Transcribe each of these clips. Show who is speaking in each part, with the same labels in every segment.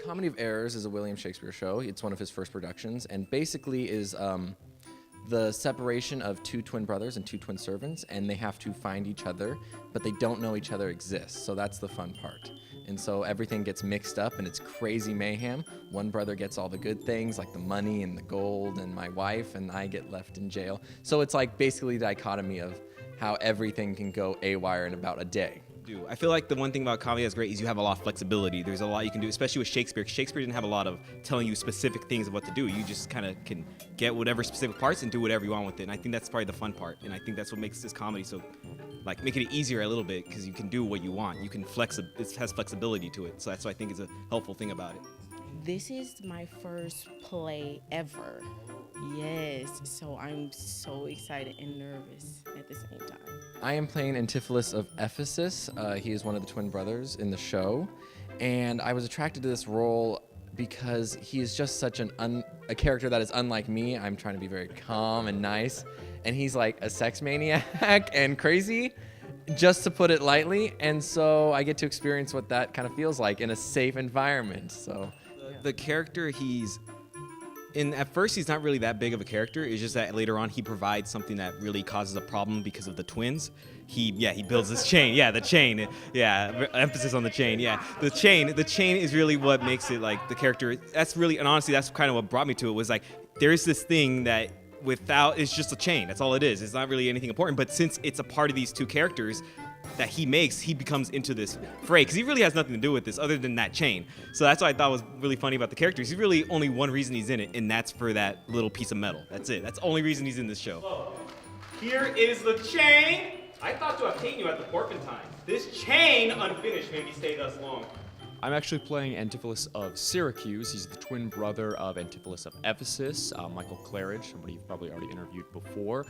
Speaker 1: Comedy of Errors is a William Shakespeare show. It's one of his first productions, and basically is the separation of two twin brothers and two twin servants, and they have to find each other, but they don't know each other exists, so that's the fun part. And so everything gets mixed up, and it's crazy mayhem. One brother gets all the good things, like the money and the gold and my wife, and I get left in jail. So it's like basically the dichotomy of how everything can go haywire in about a day.
Speaker 2: I feel like the one thing about comedy that's great is you have a lot of flexibility. There's a lot you can do, especially with Shakespeare. Shakespeare didn't have a lot of telling you specific things of what to do. You just kind of can get whatever specific parts and do whatever you want with it. And I think that's probably the fun part. And I think that's what makes this comedy so, like, making it easier a little bit because you can do what you want. You can it has flexibility to it. So that's what I think is a helpful thing about it.
Speaker 3: This is my first play ever. Yes, so I'm so excited and nervous at the same time.
Speaker 1: I am playing Antipholus of EPHESUS. He is one of the twin brothers in the show, and I was attracted to this role because he is just such a character that is unlike me. I'm trying to be very calm and nice, and he's like a sex maniac and crazy, just to put it lightly, and so I get to experience what that kind of feels like in a safe environment. So
Speaker 2: the character at first he's not really that big of a character. It's just that later on he provides something that really causes a problem because of the twins. He builds this chain. Yeah, the chain. Yeah, emphasis on the chain. Yeah, the chain is really what makes it like the character. That's really, and honestly, that's kind of what brought me to it. Was like there is this thing that it's just a chain. That's all it is. It's not really anything important. But since it's a part of these two characters that he makes, he becomes into this fray because he really has nothing to do with this other than that chain. So that's what I thought was really funny about the characters. He's really only one reason he's in it, and that's for that little piece of metal. That's it. That's the only reason he's in this show. So, here is the chain. I thought to have taken you at the Porpentine. This chain, unfinished, made me stay thus long.
Speaker 4: I'm actually playing Antipholus of Syracuse. He's the twin brother of Antipholus of Ephesus, Michael CLARIDGE, somebody you've probably already interviewed before.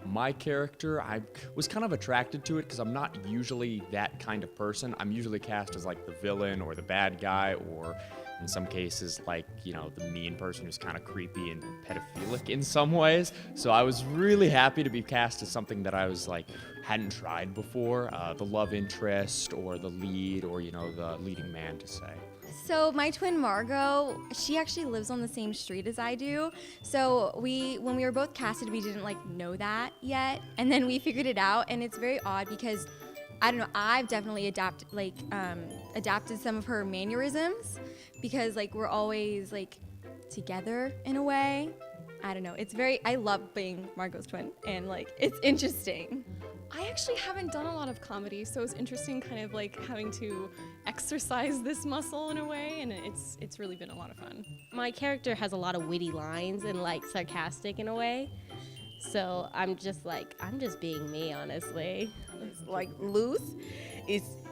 Speaker 4: My character, I was kind of attracted to it because I'm not usually that kind of person. I'm usually cast as like the villain or the bad guy, or in some cases like, you know, the mean person who's kind of creepy and pedophilic in some ways. So I was really happy to be cast as something that I was like, hadn't tried before, the love interest or the lead or, you know, the leading man to say.
Speaker 5: So my twin Margot, she actually lives on the same street as I do. So when we were both casted, we didn't like know that yet. And then we figured it out, and it's very odd because I don't know, I've definitely adapted some of her mannerisms because like we're always like together in a way. I don't know, I love being Margot's twin, and like it's interesting.
Speaker 6: I actually haven't done a lot of comedy, so it's interesting kind of like having to exercise this muscle in a way, and it's really been a lot of fun.
Speaker 7: My character has a lot of witty lines and like sarcastic in a way. So I'm just being me, honestly.
Speaker 3: Like Luce,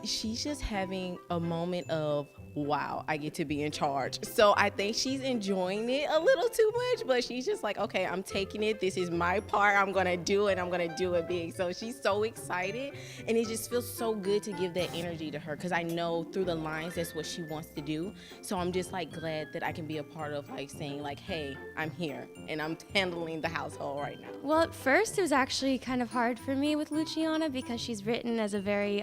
Speaker 3: she's just having a moment of, wow, I get to be in charge. So I think she's enjoying it a little too much, but she's just like, okay, I'm taking it. This is my part. I'm going to do it. I'm going to do it big. So she's so excited, and it just feels so good to give that energy to her because I know through the lines that's what she wants to do. So I'm just like glad that I can be a part of like saying like, hey, I'm here and I'm handling the household right now.
Speaker 5: Well, at first it was actually kind of hard for me with Luciana because she's written as a very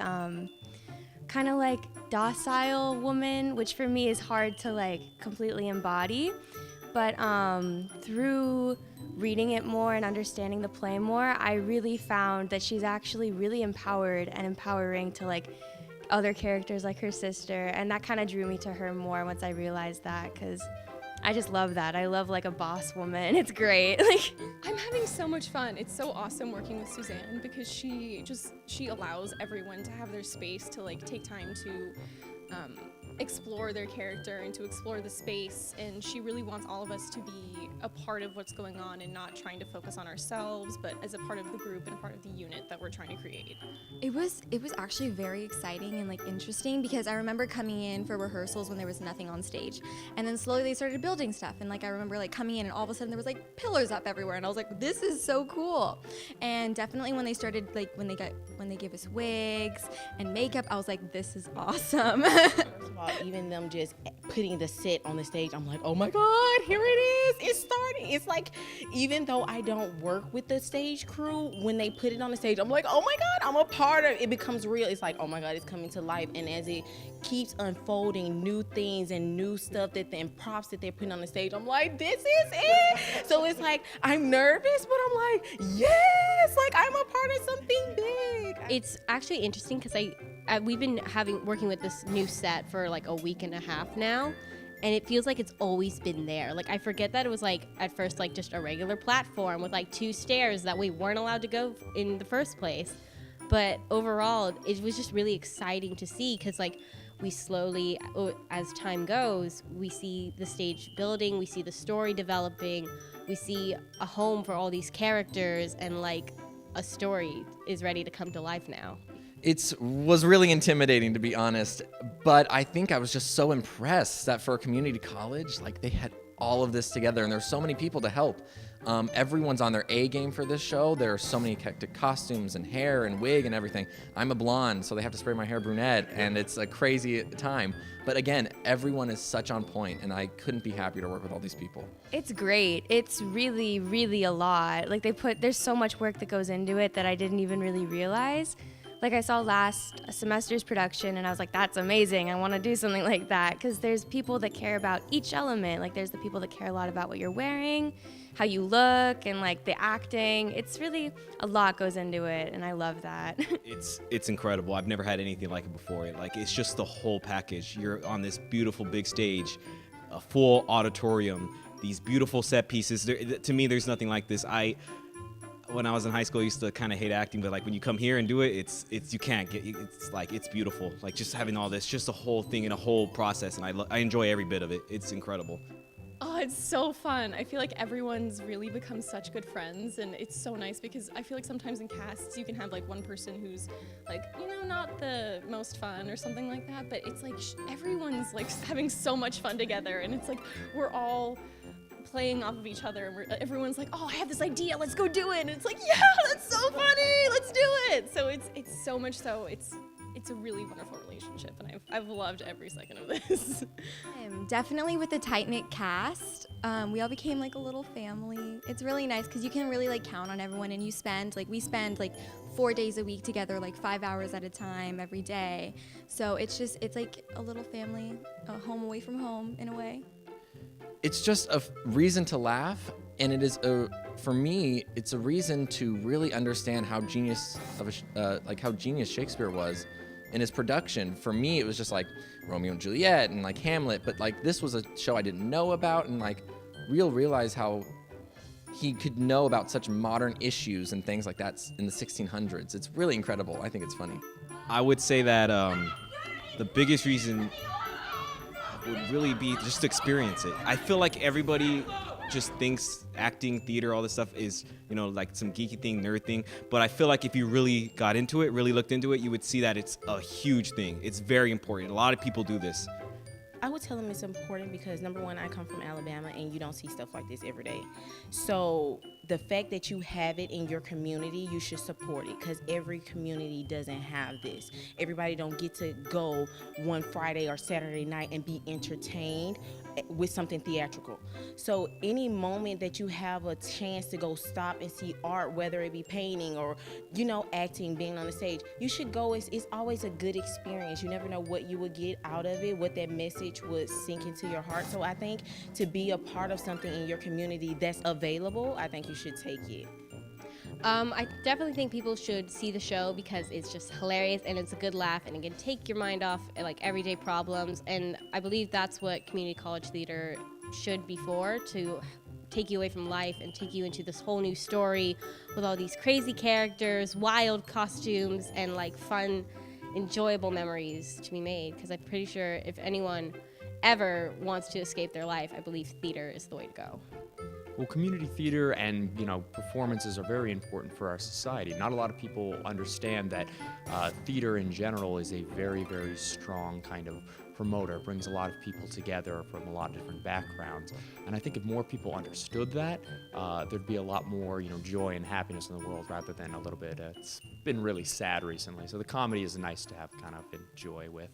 Speaker 5: kind of like docile woman, which for me is hard to like completely embody. But through reading it more and understanding the play more, I really found that she's actually really empowered and empowering to like other characters like her sister, and that kind of drew me to her more once I realized that, because I just love that. I love like a boss woman. It's great. Like,
Speaker 6: I'm having so much fun. It's so awesome working with Suzanne because she allows everyone to have their space to like take time to explore their character and to explore the space, and she really wants all of us to be a part of what's going on and not trying to focus on ourselves, but as a part of the group and part of the unit that we're trying to create.
Speaker 5: It was actually very exciting and like interesting because I remember coming in for rehearsals when there was nothing on stage, and then slowly they started building stuff, and like I remember like coming in and all of a sudden there was like pillars up everywhere, and I was like, this is so cool. And definitely when they started like when they gave us wigs and makeup, I was like, this is awesome.
Speaker 3: First of all, even them just putting the set on the stage, I'm like, oh my God, here it is. It's starting. It's like, even though I don't work with the stage crew, when they put it on the stage, I'm like, oh my God, I'm a part of it. It becomes real. It's like, oh my God, it's coming to life. And as it keeps unfolding, new things and new stuff and props that they're putting on the stage, I'm like, this is it. So it's like, I'm nervous, but I'm like, yes, like I'm a part of something big.
Speaker 7: It's actually interesting because we've been working with this new set for like a week and a half now, and it feels like it's always been there. Like I forget that it was like at first like just a regular platform with like 2 stairs that we weren't allowed to go in the first place. But overall, it was just really exciting to see because like we slowly, as time goes, we see the stage building, we see the story developing, we see a home for all these characters, and like a story is ready to come to life now.
Speaker 1: It was really intimidating, to be honest, but I think I was just so impressed that for a community college, like they had all of this together, and there's so many people to help. Everyone's on their A game for this show. There are so many hectic costumes and hair and wig and everything. I'm a blonde, so they have to spray my hair brunette, and it's a crazy time. But again, everyone is such on point, and I couldn't be happier to work with all these people.
Speaker 5: It's great. It's really, really a lot. Like there's so much work that goes into it that I didn't even really realize. Like I saw last semester's production and I was like, that's amazing. I want to do something like that, because there's people that care about each element. Like there's the people that care a lot about what you're wearing, how you look, and like the acting. It's really a lot goes into it, and I love that.
Speaker 2: It's incredible. I've never had anything like it before. Like it's just the whole package. You're on this beautiful big stage, a full auditorium, these beautiful set pieces. To me, there's nothing like this. When I was in high school, I used to kind of hate acting, but like when you come here and do it, it's you can't get. It's like it's beautiful. Like just having all this, just a whole thing and a whole process, and I enjoy every bit of it. It's incredible.
Speaker 6: Oh, it's so fun. I feel like everyone's really become such good friends, and it's so nice because I feel like sometimes in casts you can have like one person who's like, not the most fun or something like that, but it's like everyone's like having so much fun together, and it's like we're all playing off of each other, and everyone's like, oh, I have this idea, let's go do it, and it's like, yeah, that's so funny, let's do it. So it's so much so it's a really wonderful relationship, and I've loved every second of this.
Speaker 8: Definitely with the tight-knit cast, we all became like a little family. It's really nice because you can really like count on everyone, and we spend like 4 days a week together, like 5 hours at a time every day. So it's like a little family, a home away from home in a way.
Speaker 1: It's just a reason to laugh, and it is for me, it's a reason to really understand how genius Shakespeare was in his production. For me, it was just like Romeo and Juliet and like Hamlet, but like this was a show I didn't know about, and like realize how he could know about such modern issues and things like that in the 1600s. It's really incredible. I think it's funny.
Speaker 2: I would say that the biggest reason would really be just to experience it. I feel like everybody just thinks acting, theater, all this stuff is, like some geeky thing, nerd thing. But I feel like if you really got into it, really looked into it, you would see that it's a huge thing. It's very important. A lot of people do this.
Speaker 3: I would tell them it's important because, number one, I come from Alabama, and you don't see stuff like this every day. So the fact that you have it in your community, you should support it, because every community doesn't have this. Everybody don't get to go one Friday or Saturday night and be entertained with something theatrical. So any moment that you have a chance to go stop and see art, whether it be painting or, acting, being on the stage, you should go. It's always a good experience. You never know what you would get out of it, what that message would sink into your heart. So I think to be a part of something in your community that's available, I think you should take it.
Speaker 7: I definitely think people should see the show because it's just hilarious and it's a good laugh and it can take your mind off like everyday problems, and I believe that's what community college theater should be for, to take you away from life and take you into this whole new story with all these crazy characters, wild costumes, and like fun, enjoyable memories to be made, because I'm pretty sure if anyone ever wants to escape their life, I believe theater is the way to go.
Speaker 4: Well, community theater and performances are very important for our society. Not a lot of people understand that theater in general is a very, very strong kind of promoter. It brings a lot of people together from a lot of different backgrounds. And I think if more people understood that, there'd be a lot more joy and happiness in the world rather than a little bit. It's been really sad recently. So the comedy is nice to have kind of enjoy with.